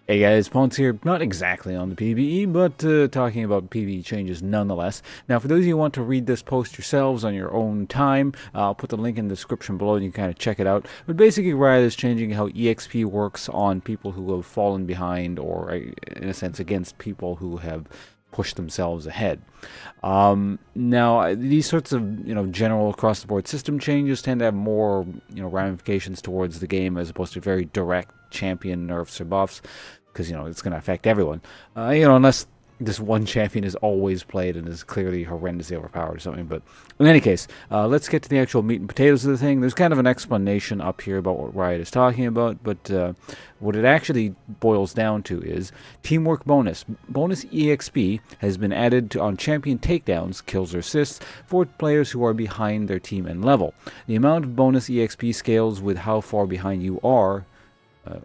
Hey guys, Ponce here, not exactly on the PvE, but talking about PvE changes nonetheless. Now, for those of you who want to read this post yourselves on your own time, I'll put the link in the description below and you can kind of check it out. But basically, Riot is changing how EXP works on people who have fallen behind, or in a sense, against people who have push themselves ahead. Now, these sorts of general across-the-board system changes tend to have more ramifications towards the game as opposed to very direct champion nerfs or buffs, because it's going to affect everyone. Unless this one champion is always played and is clearly horrendously overpowered or something. But in any case, let's get to the actual meat and potatoes of the thing. There's kind of an explanation up here about what Riot is talking about, but what it actually boils down to is teamwork bonus. Bonus EXP has been added on champion takedowns, kills or assists, for players who are behind their team in level. The amount of bonus EXP scales with how far behind you are,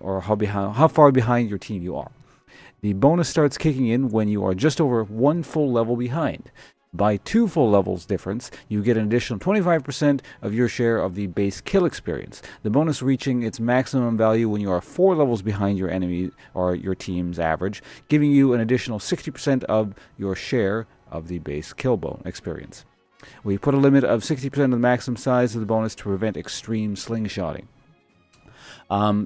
or how far behind your team you are. The bonus starts kicking in when you are just over one full level behind. By 2 full levels difference, you get an additional 25% of your share of the base kill experience. The bonus reaching its maximum value when you are 4 levels behind your enemy or your team's average, giving you an additional 60% of your share of the base kill experience. We put a limit of 60% of the maximum size of the bonus to prevent extreme slingshotting.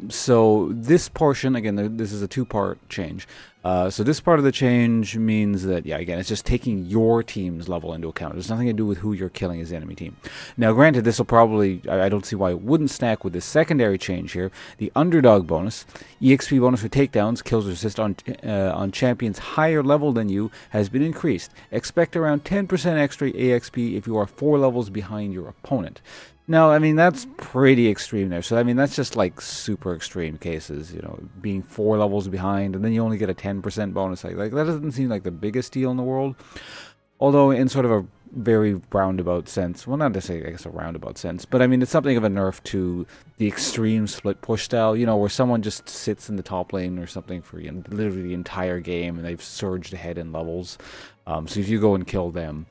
So this portion, again, this is a 2-part change. So this part of the change means that, again, it's just taking your team's level into account. There's nothing to do with who you're killing as the enemy team. Now, granted, this will probably, I don't see why it wouldn't stack with this secondary change here. The underdog bonus, EXP bonus for takedowns, kills or assists on champions higher level than you, has been increased. Expect around 10% extra EXP if you are 4 levels behind your opponent. Now, I mean, that's pretty extreme there. So, I mean, that's just like super extreme cases, being 4 levels behind, and then you only get a 10% bonus. Like that doesn't seem like the biggest deal in the world. Although, in sort of a very roundabout sense, well, not necessarily, I guess, a roundabout sense, but I mean, it's something of a nerf to the extreme split push style, where someone just sits in the top lane or something for literally the entire game, and they've surged ahead in levels. So if you go and kill them,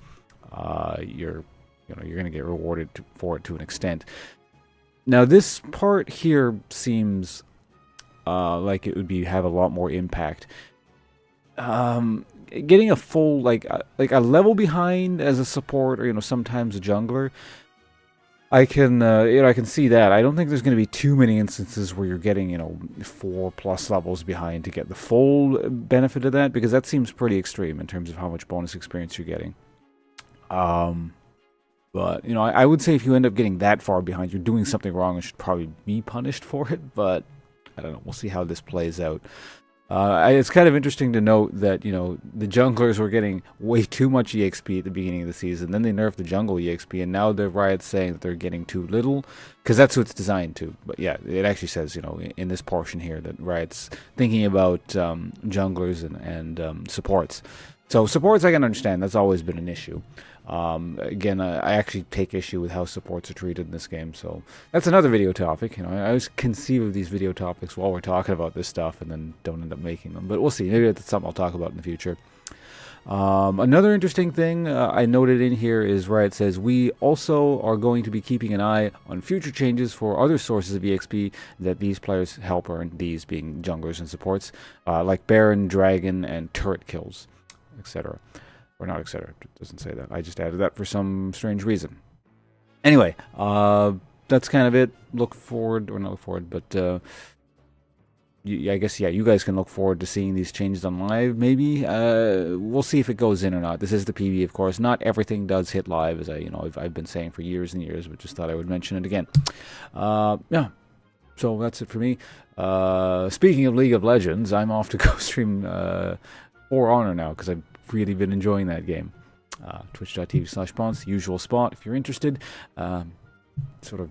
you're going to get rewarded for it to an extent. Now, this part here seems like it would have a lot more impact. Getting a full, like a level behind as a support, or sometimes a jungler, I can I can see that. I don't think there's going to be too many instances where you're getting 4+ levels behind to get the full benefit of that, because that seems pretty extreme in terms of how much bonus experience you're getting. But, I would say if you end up getting that far behind, you're doing something wrong and should probably be punished for it. But, I don't know. We'll see how this plays out. It's kind of interesting to note that, the junglers were getting way too much EXP at the beginning of the season. Then they nerfed the jungle EXP, and now the Riot's saying that they're getting too little, because that's what it's designed to. But yeah, it actually says, in this portion here, that Riot's thinking about junglers and supports. So supports I can understand. That's always been an issue. Again, I actually take issue with how supports are treated in this game, so that's another video topic. I always conceive of these video topics while we're talking about this stuff and then don't end up making them. But we'll see. Maybe that's something I'll talk about in the future. Another interesting thing I noted in here is Riot says, we also are going to be keeping an eye on future changes for other sources of EXP that these players help earn, these being junglers and supports, like Baron, Dragon, and turret kills, etc. Or not, etc. It doesn't say that. I just added that for some strange reason. Anyway, that's kind of it. Look forward, or not look forward, but I guess, you guys can look forward to seeing these changes on live, maybe. We'll see if it goes in or not. This is the PvE, of course. Not everything does hit live, as I've been saying for years and years, but just thought I would mention it again. Yeah. So that's it for me. Speaking of League of Legends, I'm off to go stream For Honor now, because I've really been enjoying that game. Twitch.tv/Ponce, usual spot if you're interested. Sort of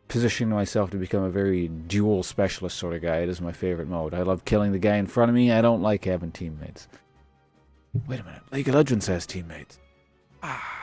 positioning myself to become a very dual specialist sort of guy. It is my favorite mode. I love killing the guy in front of me. I don't like having teammates. Wait a minute. League of Legends has teammates. Ah.